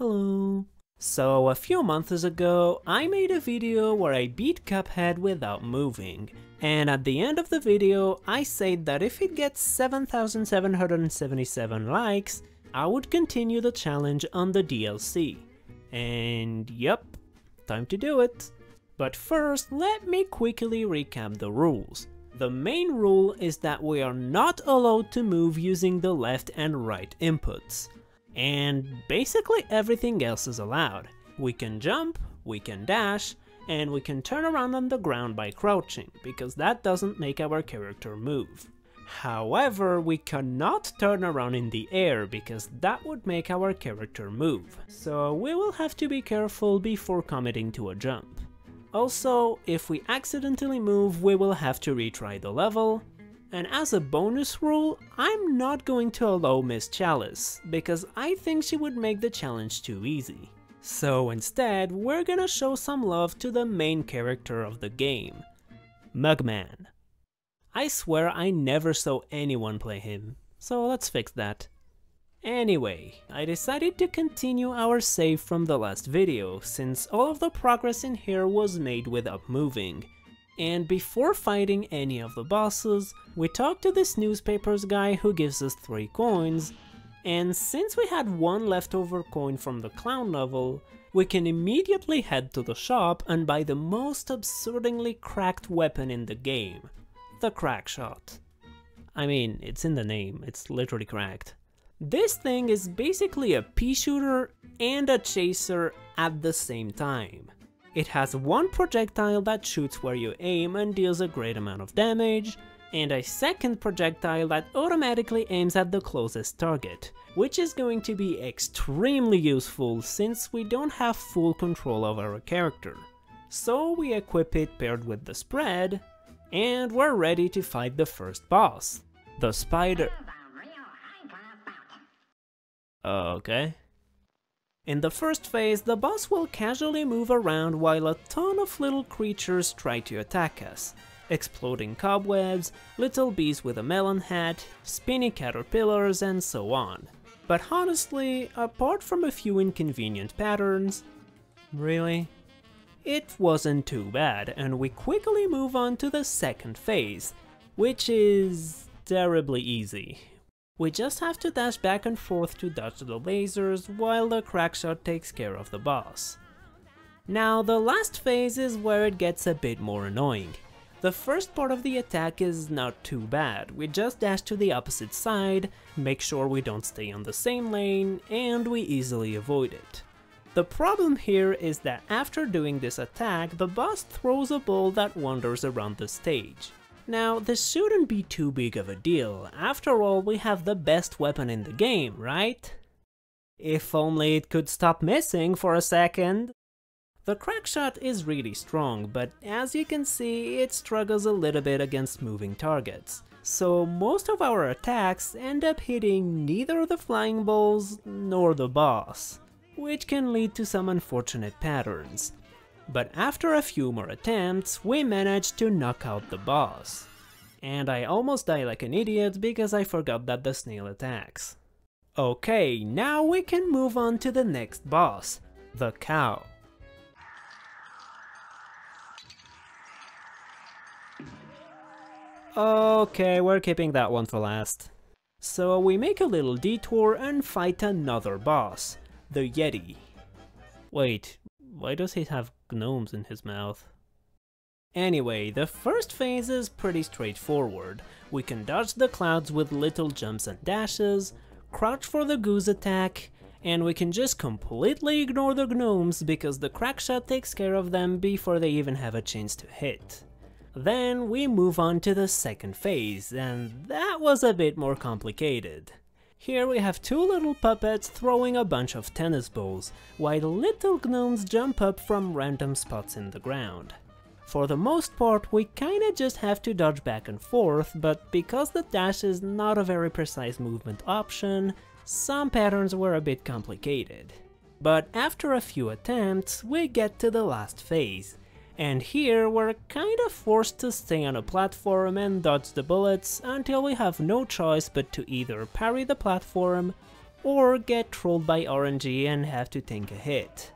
Hello. So a few months ago, I made a video where I beat Cuphead without moving, and at the end of the video, I said that if it gets 7,777 likes, I would continue the challenge on the DLC. And yep, time to do it. But first, let me quickly recap the rules. The main rule is that we are not allowed to move using the left and right inputs. And basically everything else is allowed. We can jump, we can dash, and we can turn around on the ground by crouching, because that doesn't make our character move. However, we cannot turn around in the air, because that would make our character move. So we will have to be careful before committing to a jump. Also, if we accidentally move, we will have to retry the level. And as a bonus rule, I'm not going to allow Miss Chalice, because I think she would make the challenge too easy. So instead, we're gonna show some love to the main character of the game, Mugman. I swear I never saw anyone play him, so let's fix that. Anyway, I decided to continue our save from the last video, since all of the progress in here was made without moving. And before fighting any of the bosses, we talked to this newspapers guy who gives us 3 coins, and since we had 1 leftover coin from the clown level, we can immediately head to the shop and buy the most absurdly cracked weapon in the game, the crack shot. I mean, it's in the name, it's literally cracked. This thing is basically a pea shooter and a chaser at the same time. It has 1 projectile that shoots where you aim and deals a great amount of damage, and a 2nd projectile that automatically aims at the closest target, which is going to be extremely useful since we don't have full control of our character. So we equip it paired with the spread, and we're ready to fight the first boss, the spider. Okay. In the first phase, the boss will casually move around while a ton of little creatures try to attack us. Exploding cobwebs, little bees with a melon hat, spinny caterpillars, and so on. But honestly, apart from a few inconvenient patterns, really? It wasn't too bad, and we quickly move on to the second phase, which is terribly easy. We just have to dash back and forth to dodge the lasers while the crackshot takes care of the boss. Now the last phase is where it gets a bit more annoying. The first part of the attack is not too bad, we just dash to the opposite side, make sure we don't stay on the same lane, and we easily avoid it. The problem here is that after doing this attack, the boss throws a ball that wanders around the stage. Now, this shouldn't be too big of a deal, after all we have the best weapon in the game, right? If only it could stop missing for a second. The crackshot is really strong, but as you can see, it struggles a little bit against moving targets. So most of our attacks end up hitting neither the flying balls nor the boss, which can lead to some unfortunate patterns. But after a few more attempts, we managed to knock out the boss. And I almost died like an idiot because I forgot that the snail attacks. Okay, now we can move on to the next boss, the cow. Okay, we're keeping that one for last. So we make a little detour and fight another boss, the Yeti. Wait, why does he have gnomes in his mouth? Anyway, the first phase is pretty straightforward. We can dodge the clouds with little jumps and dashes, crouch for the goose attack, and we can just completely ignore the gnomes because the crackshot takes care of them before they even have a chance to hit. Then we move on to the second phase, and that was a bit more complicated. Here we have 2 little puppets throwing a bunch of tennis balls, while little gnomes jump up from random spots in the ground. For the most part, we kinda just have to dodge back and forth, but because the dash is not a very precise movement option, some patterns were a bit complicated. But after a few attempts, we get to the last phase. And here we're kinda forced to stay on a platform and dodge the bullets until we have no choice but to either parry the platform or get trolled by RNG and have to tank a hit.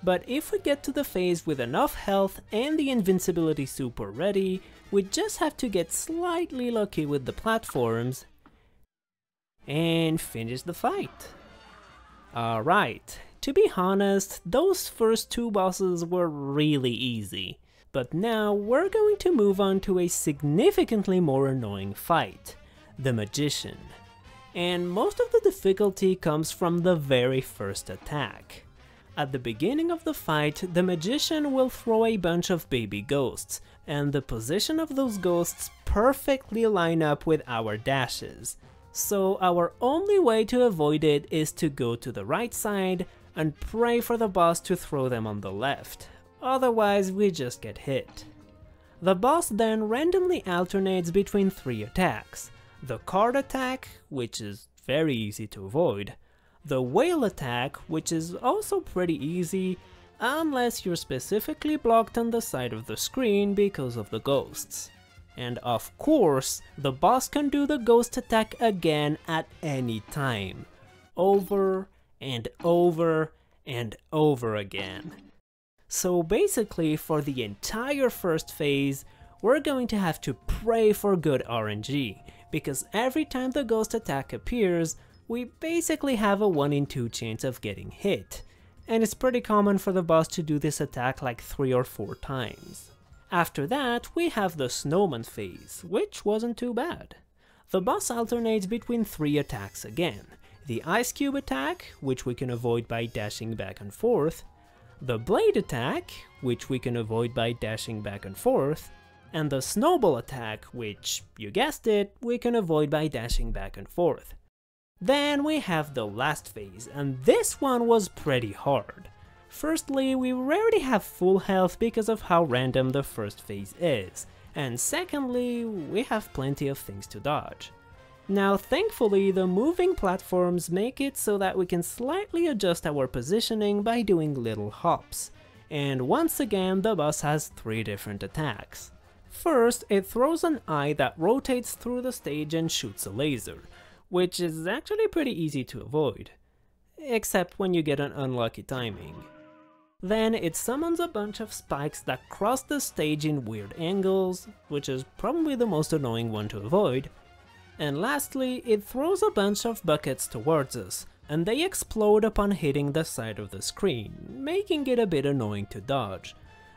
But if we get to the phase with enough health and the invincibility super ready, we just have to get slightly lucky with the platforms and finish the fight. Alright, to be honest, those first two bosses were really easy, but now we're going to move on to a significantly more annoying fight, the Magician. And most of the difficulty comes from the very first attack. At the beginning of the fight, the Magician will throw a bunch of baby ghosts, and the position of those ghosts perfectly line up with our dashes. So our only way to avoid it is to go to the right side and pray for the boss to throw them on the left, otherwise we just get hit. The boss then randomly alternates between three attacks: the card attack, which is very easy to avoid, the whale attack, which is also pretty easy, unless you're specifically blocked on the side of the screen because of the ghosts. And of course, the boss can do the ghost attack again at any time, over and over and over again. So basically, for the entire first phase, we're going to have to pray for good RNG, because every time the ghost attack appears, we basically have a 1 in 2 chance of getting hit, and it's pretty common for the boss to do this attack like 3 or 4 times. After that, we have the Snowman phase, which wasn't too bad. The boss alternates between 3 attacks again: the Ice Cube attack, which we can avoid by dashing back and forth, the Blade attack, which we can avoid by dashing back and forth, and the Snowball attack, which, you guessed it, we can avoid by dashing back and forth. Then we have the last phase, and this one was pretty hard. Firstly, we rarely have full health because of how random the first phase is, and secondly, we have plenty of things to dodge. Now thankfully, the moving platforms make it so that we can slightly adjust our positioning by doing little hops, and once again the boss has 3 different attacks. First, it throws an eye that rotates through the stage and shoots a laser, which is actually pretty easy to avoid, except when you get an unlucky timing. Then it summons a bunch of spikes that cross the stage in weird angles, which is probably the most annoying one to avoid. And lastly, it throws a bunch of buckets towards us, and they explode upon hitting the side of the screen, making it a bit annoying to dodge.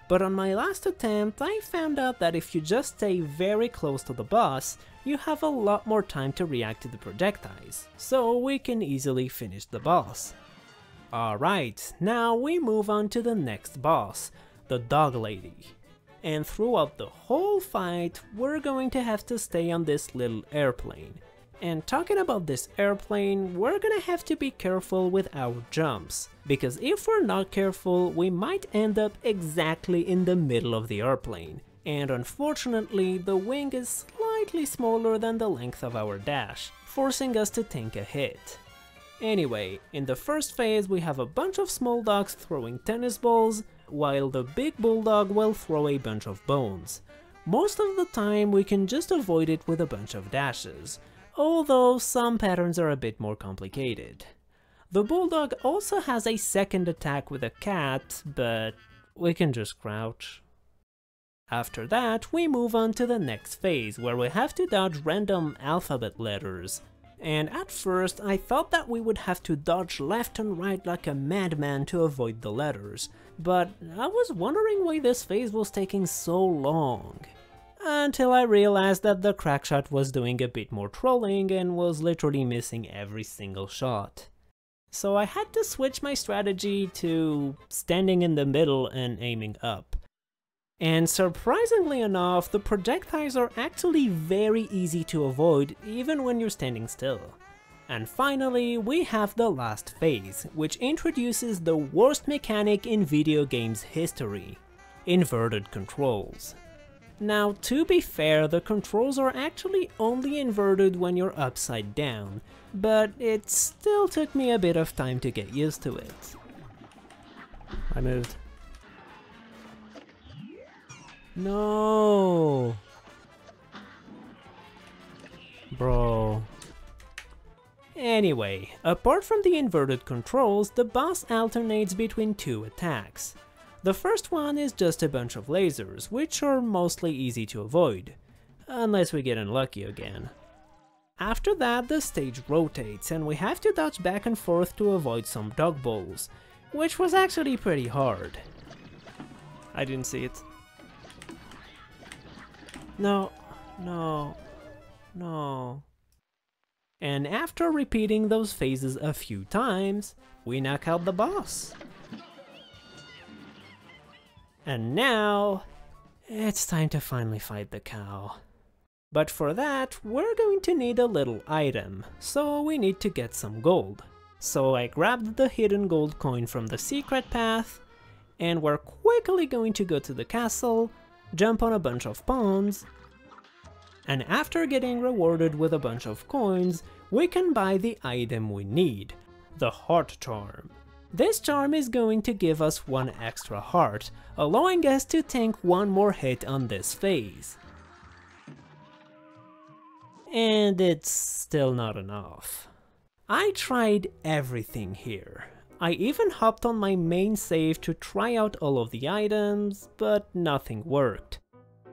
But on my last attempt, I found out that if you just stay very close to the boss, you have a lot more time to react to the projectiles, so we can easily finish the boss. Alright, now we move on to the next boss, the Dog Lady. And throughout the whole fight, we're going to have to stay on this little airplane. And talking about this airplane, we're gonna have to be careful with our jumps, because if we're not careful, we might end up exactly in the middle of the airplane. And unfortunately, the wing is slightly smaller than the length of our dash, forcing us to tank a hit. Anyway, in the first phase we have a bunch of small dogs throwing tennis balls, while the big bulldog will throw a bunch of bones. Most of the time we can just avoid it with a bunch of dashes, although some patterns are a bit more complicated. The bulldog also has a second attack with a cat, but we can just crouch. After that, we move on to the next phase, where we have to dodge random alphabet letters. And at first, I thought that we would have to dodge left and right like a madman to avoid the letters, but I was wondering why this phase was taking so long. Until I realized that the crackshot was doing a bit more trolling and was literally missing every single shot. So I had to switch my strategy to standing in the middle and aiming up. And surprisingly enough, the projectiles are actually very easy to avoid even when you're standing still. And finally, we have the last phase, which introduces the worst mechanic in video games history: inverted controls. Now, to be fair, the controls are actually only inverted when you're upside down, but it still took me a bit of time to get used to it. I moved. No! Bro. Anyway, apart from the inverted controls, the boss alternates between two attacks. The first one is just a bunch of lasers, which are mostly easy to avoid, unless we get unlucky again. After that, the stage rotates and we have to dodge back and forth to avoid some dog balls, which was actually pretty hard. I didn't see it. No, no, no. And after repeating those phases a few times, we knock out the boss. And now, it's time to finally fight the cow. But for that, we're going to need a little item, so we need to get some gold. So I grabbed the hidden gold coin from the secret path, and we're quickly going to go to the castle, jump on a bunch of pawns, and after getting rewarded with a bunch of coins, we can buy the item we need, the heart charm. This charm is going to give us one extra heart, allowing us to tank one more hit on this phase. And it's still not enough. I tried everything here. I even hopped on my main save to try out all of the items, but nothing worked.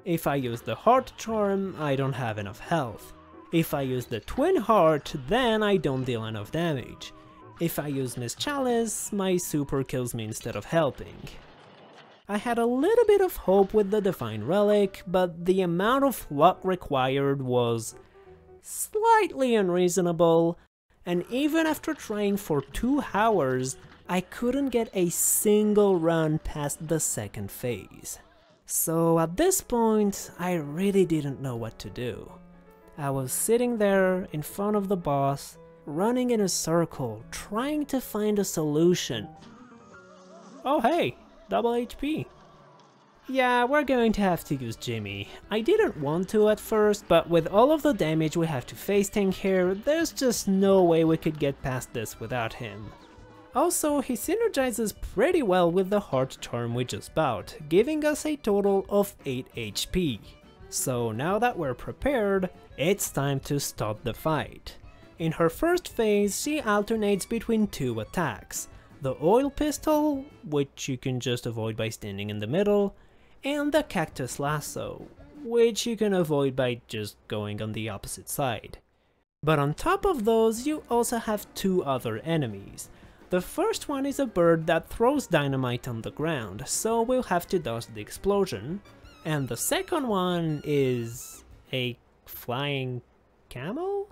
If I use the heart charm, I don't have enough health. If I use the twin heart, then I don't deal enough damage. If I use Miss Chalice, my super kills me instead of helping. I had a little bit of hope with the Divine Relic, but the amount of luck required was slightly unreasonable, and even after trying for 2 hours, I couldn't get a single run past the second phase. So at this point, I really didn't know what to do. I was sitting there in front of the boss, running in a circle, trying to find a solution. Oh hey, double HP. Yeah, we're going to have to use Jimmy. I didn't want to at first, but with all of the damage we have to face tank here, there's just no way we could get past this without him. Also, he synergizes pretty well with the heart charm we just bought, giving us a total of 8 HP. So now that we're prepared, it's time to start the fight. In her first phase, she alternates between 2 attacks. The oil pistol, which you can just avoid by standing in the middle, and the cactus lasso, which you can avoid by just going on the opposite side. But on top of those, you also have 2 other enemies. The first one is a bird that throws dynamite on the ground, so we'll have to dodge the explosion. And the second one is a flying camel?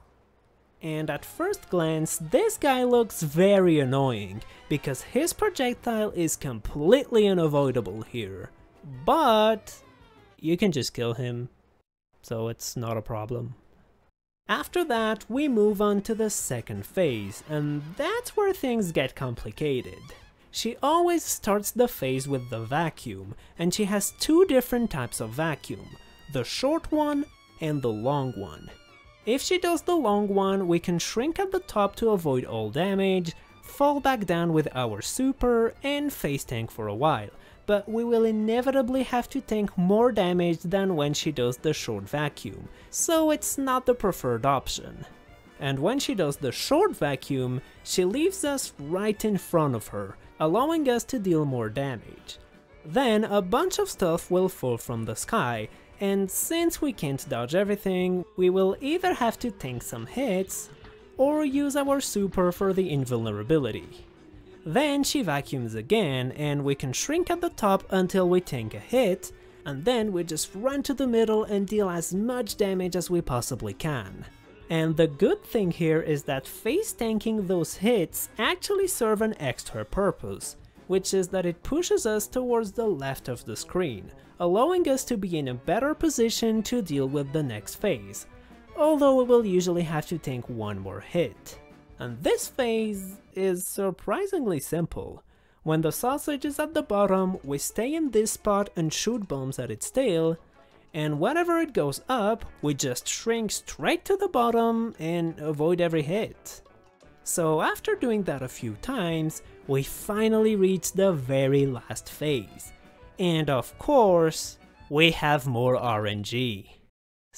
And at first glance, this guy looks very annoying, because his projectile is completely unavoidable here. But you can just kill him, so it's not a problem. After that, we move on to the second phase, and that's where things get complicated. She always starts the phase with the vacuum, and she has 2 different types of vacuum, the short one and the long one. If she does the long one, we can shrink at the top to avoid all damage, fall back down with our super, and face tank for a while, but we will inevitably have to tank more damage than when she does the short vacuum, so it's not the preferred option. And when she does the short vacuum, she leaves us right in front of her, allowing us to deal more damage. Then a bunch of stuff will fall from the sky, and since we can't dodge everything, we will either have to tank some hits, or use our super for the invulnerability. Then she vacuums again, and we can shrink at the top until we tank a hit, and then we just run to the middle and deal as much damage as we possibly can. And the good thing here is that face tanking those hits actually serve an extra purpose, which is that it pushes us towards the left of the screen, allowing us to be in a better position to deal with the next phase, although we will usually have to tank one more hit. And this phase is surprisingly simple. When the sausage is at the bottom, we stay in this spot and shoot bombs at its tail, and whenever it goes up, we just shrink straight to the bottom and avoid every hit. So after doing that a few times, we finally reach the very last phase. And of course, we have more RNG.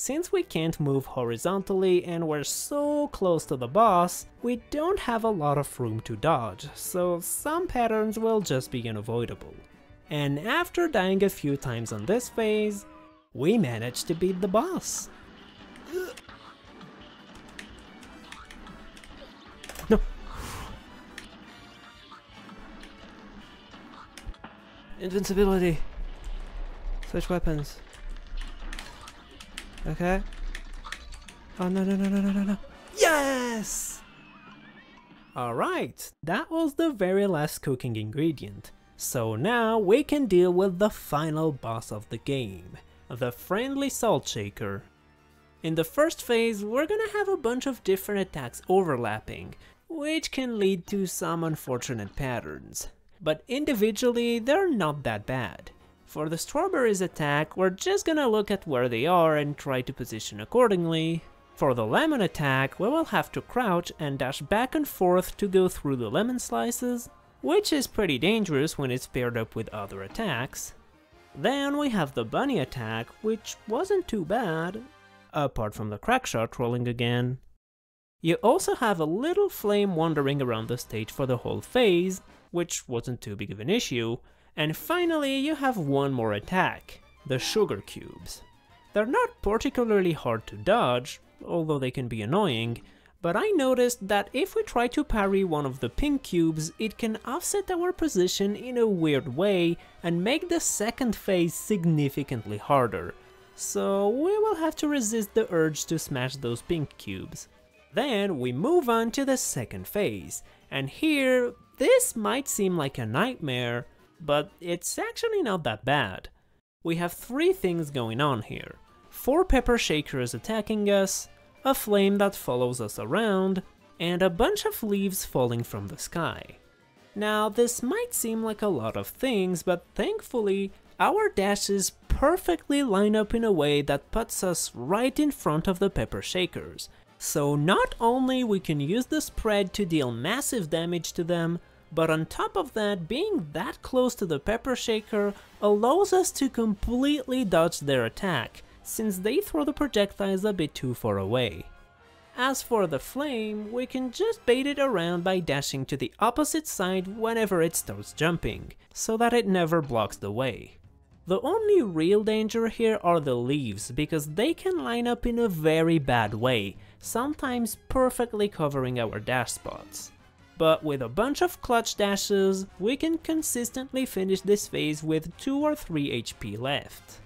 Since we can't move horizontally and we're so close to the boss, we don't have a lot of room to dodge, so some patterns will just be unavoidable. And after dying a few times on this phase, we managed to beat the boss. No! Invincibility! Switch weapons. Okay. Oh no no no no no no no. Yes! Alright, that was the very last cooking ingredient. So now we can deal with the final boss of the game, the friendly salt shaker. In the first phase, we're gonna have a bunch of different attacks overlapping, which can lead to some unfortunate patterns. But individually, they're not that bad. For the strawberries attack, we're just gonna look at where they are and try to position accordingly. For the lemon attack, we will have to crouch and dash back and forth to go through the lemon slices, which is pretty dangerous when it's paired up with other attacks. Then we have the bunny attack, which wasn't too bad, apart from the crack shot rolling again. You also have a little flame wandering around the stage for the whole phase, which wasn't too big of an issue. And finally, you have one more attack, the sugar cubes. They're not particularly hard to dodge, although they can be annoying, but I noticed that if we try to parry one of the pink cubes, it can offset our position in a weird way and make the second phase significantly harder. So we will have to resist the urge to smash those pink cubes. Then we move on to the second phase, and here, this might seem like a nightmare, but it's actually not that bad. We have 3 things going on here. 4 pepper shakers attacking us, a flame that follows us around, and a bunch of leaves falling from the sky. Now this might seem like a lot of things, but thankfully our dashes perfectly line up in a way that puts us right in front of the pepper shakers. So not only we can use the spread to deal massive damage to them, but on top of that, being that close to the pepper shaker allows us to completely dodge their attack, since they throw the projectiles a bit too far away. As for the flame, we can just bait it around by dashing to the opposite side whenever it starts jumping, so that it never blocks the way. The only real danger here are the leaves, because they can line up in a very bad way, sometimes perfectly covering our dash spots. But with a bunch of clutch dashes, we can consistently finish this phase with 2 or 3 HP left.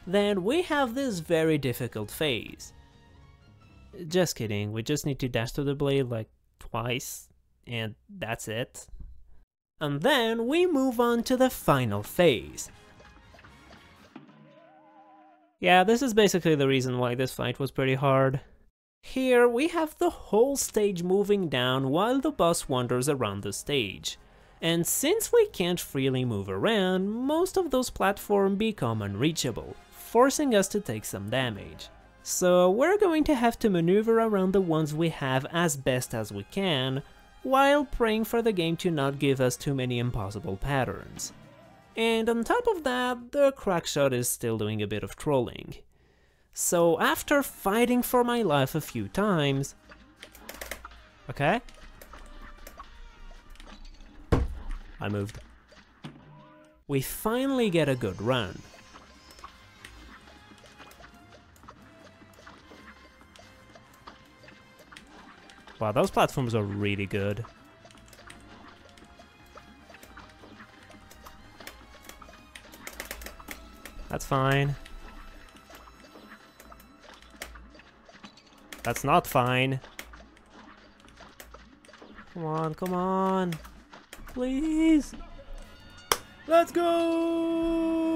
Then we have this very difficult phase. Just kidding, we just need to dash to the blade like twice, and that's it. And then we move on to the final phase. Yeah, this is basically the reason why this fight was pretty hard. Here we have the whole stage moving down while the boss wanders around the stage. And since we can't freely move around, most of those platforms become unreachable, forcing us to take some damage. So we're going to have to maneuver around the ones we have as best as we can, while praying for the game to not give us too many impossible patterns. And on top of that, the crackshot is still doing a bit of trolling. So after fighting for my life a few times... Okay. I moved. We finally get a good run. Wow, those platforms are really good. That's fine. That's not fine. Come on, come on. Come on. Come on, come on. Come on, come on. Come on, come on. Come on, come on. Come on, come on. Come on, come on. Come on, come on. Come on, come on. Come on, come on. Come on, come on. Come on, come on. Come on, come on. Come on, come on. Come on, come on. Come on, come on. Come on, come on. Please. Let's go!